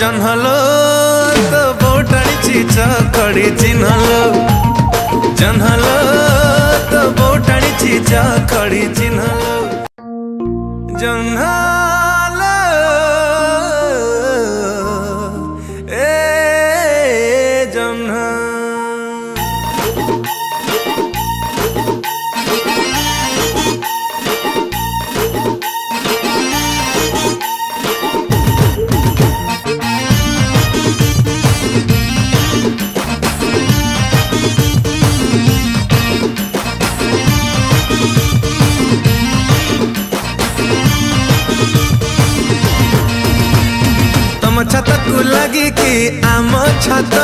जन्हलो तो बोटाणी चकड़ी चिन्हलो जन्हलो तो बोटाणी चकड़ी चिन्हलो जन्हलो ए जन्ह छत को लगी कि आम छत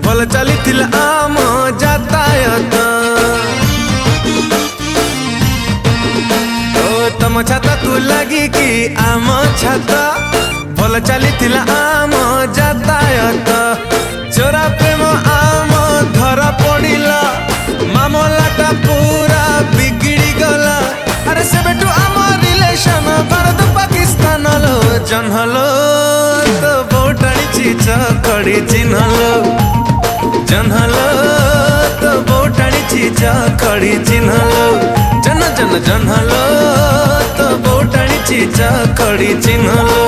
भल चली आम जातायत तम छत को लगी कि आम छत भल चली आम जातायत चोरा प्रेम आम धरा पड़िला मामलाटा पूरा बिगड़ी गला अरे से बेटू आम रिलेशन भारत पाकिस्तान लो जन्हलो चकड़ी चिन्हलो जन्हलो तो बोटाणी चकड़ी चिन्हलो जन जन जन्हलो तो बोटाणी चकड़ी चिन्हलो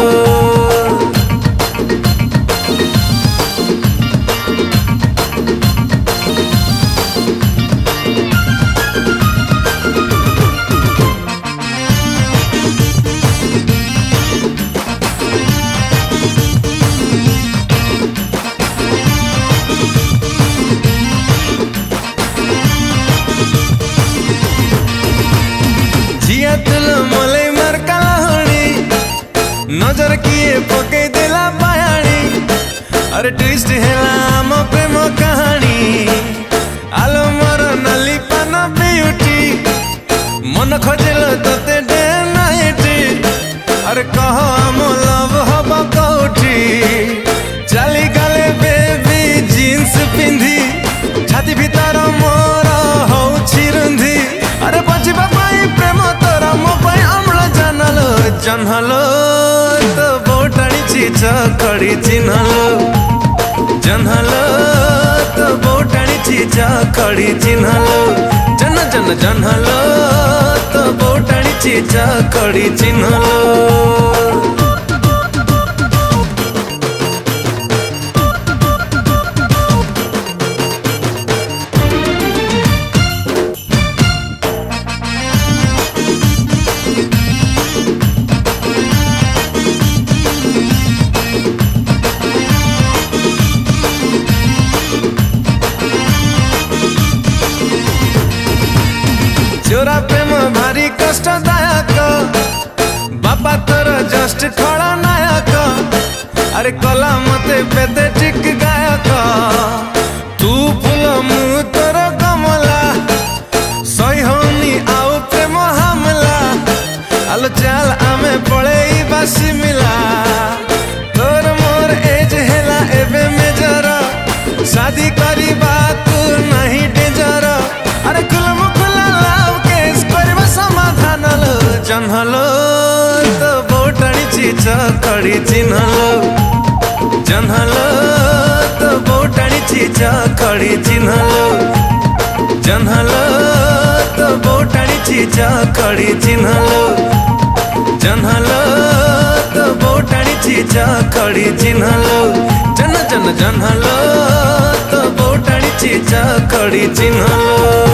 नजर किए पके देला बायाणी अरे ट्विस्ट हेला आम प्रेम कहानी आलो मोर नाली पान ब्यूटी मन खोजिल तते डे नाइटी अरे कह आम लव हब कौठी चली गले बेबी जीन्स पिंधी छाती भीतर मोर होउछि रुंधी अरे बचिबा पाई प्रेम तोरा मो पाई अम्ल जानलो जन्हलो चकड़ी चिन्हलो जन्हलो तो बोटाणी चकड़ी चिन्हलो जन जन जन्हलो तो बोटाणी चकड़ी चिन्हलो चोरा प्रेम भारी कष्टदायक बापा तोर जस्ट खड़ा नायक अरे कला मते पेथेटिक गायक तू फूल मु तोर कमला सही होनी आउ प्रेम हमला आलो चाल आमे पड़े बासी मिला तोर मोर एज हेला एबे मेजर शादी करी बात नहीं डेंजर अरे कुलम जन्हलो तो बोटाणी चकड़ी चिन्हलो जन्हलो तो बोटाणी चकड़ी चिन्हलो जन्हलो तो बोटाणी चकड़ी चिन्हलो जन्हलो तो बोटाणी चकड़ी चिन्हलो जन जन जन्हलो तो बोटाणी चकड़ी चिन्हलो।